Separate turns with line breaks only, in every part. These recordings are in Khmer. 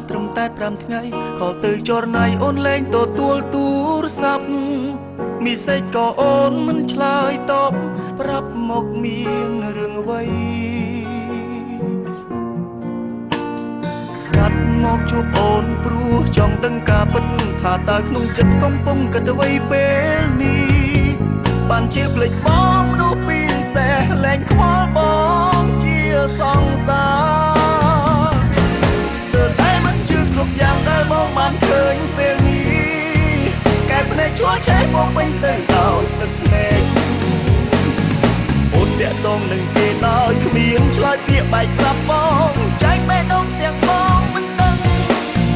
ត្រឹមតែ5ថ្ងៃខលទៅចរណៃអូនលែងទទួលទូរស័ព្ទមីសេចក៏អូនមិនឆ្លើយតបប្រាប់មកមានរឿងអ្វីស្កាត់មកជួបអូនព្រោះចង់ដឹងការពិតថាតើក្នុងចិត្តកំពុងគិតអ្វីពេលនេះបានជាភ្លេចបងនោះពីសេះលែងខ្វល់បងជាសង្សារស្ទើរតែមិនជឿគ្រប់យ៉ាងដែលបងបានឃើញពេលនេះកែភ្នែកជួលឆេះបងពេញទៅដោយទឹកភ្នែកអូនតាក់ទងនឹងគេដោយគ្មានឆ្លើយពាក្យបែកប្រាប់បងចែកបេះដូងទាំងបងមិនដឹង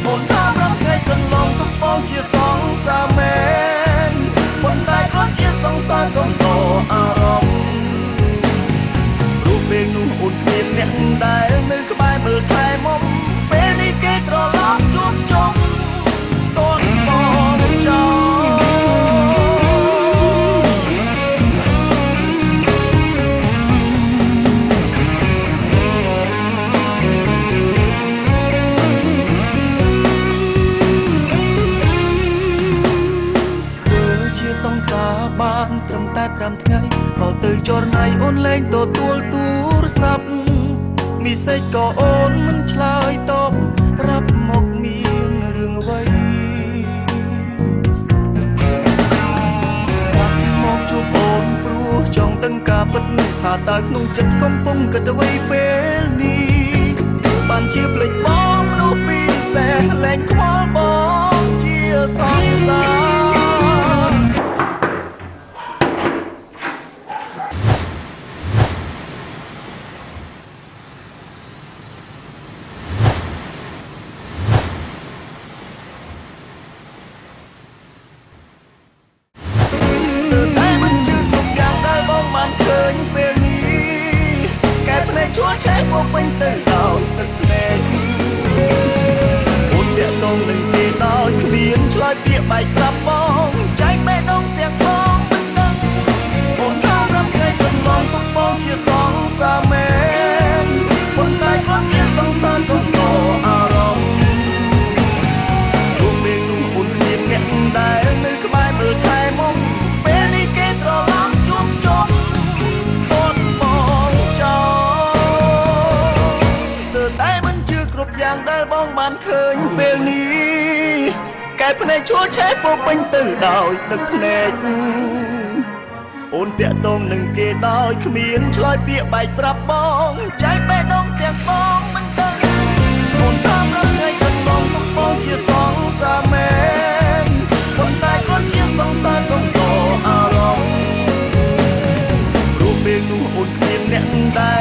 អូនថារាប់ថ្ងៃកន្លងកំពុងជាសង្សារមែនប៉ុន្តែគ្រាន់ជាសង្សារកំដរអារម្មណ៍រូបពេលនោះអូនគ្មានអ្នកដែលនៅក្បែរមើលថែមុំពេលនេះគេត្រឡប់ជួបជុំតនបងចោបានត្រឹមតែ5ថ្ងៃក៏ទៅចរណៃអូនលែងទទួលទូរស័ព្ទមីសេចក៏អូនមិនឆ្លើយតបប្រាប់មកមានរឿងអ្វីស្ដាប់មកជួបអូនព្រោះចង់ដឹងការពិតថាតើក្នុងចិត្តកំពុងគិតអ្វីពេលនេះបានជាភ្លេចបងនោះពីសេះលែងខ្វល់បងជាសង្សារពេលនេះកែភ្នែកជួលឆេះពោពេញទៅដោយទឹកភ្នែកអូនតាក់ទងនឹងគេដោយគ្មានឆ្លើយពាក្យបែកប្រាប់បងចែកបេះដូងទាំងបងមិនដឹងអូនថារាប់ថ្ងៃកន្លងកំពុងជាសង្សារមែនប៉ុន្តែគ្រាន់ជាសង្សារកំដរអារម្មណ៍រូបពេលនោះអូនគ្មានអ្នកដែលនៅក្បែរមើលថែមុំពេលនេះគេត្រឡប់ជួបជុំយ៉ាងដែលបងបានឃើញពេលនេះកែភ្នែកជួលឆេះពោពេញទៅដោយទឹកភ្នែកអូនតាក់ទងនឹងគេដោយគ្មានឆ្លើយពាក្យបែកប្រាប់បងចែកបេះដូងទាំងបងមិនដឹងអូនតាមរកថ្ងៃកន្លងកំពុងជាសង្សារមែនប៉ុន្តែគ្រាន់ជាសង្សារកំដរអារម្មណ៍រូបពេលនោះអូនគ្មានអ្នកដែល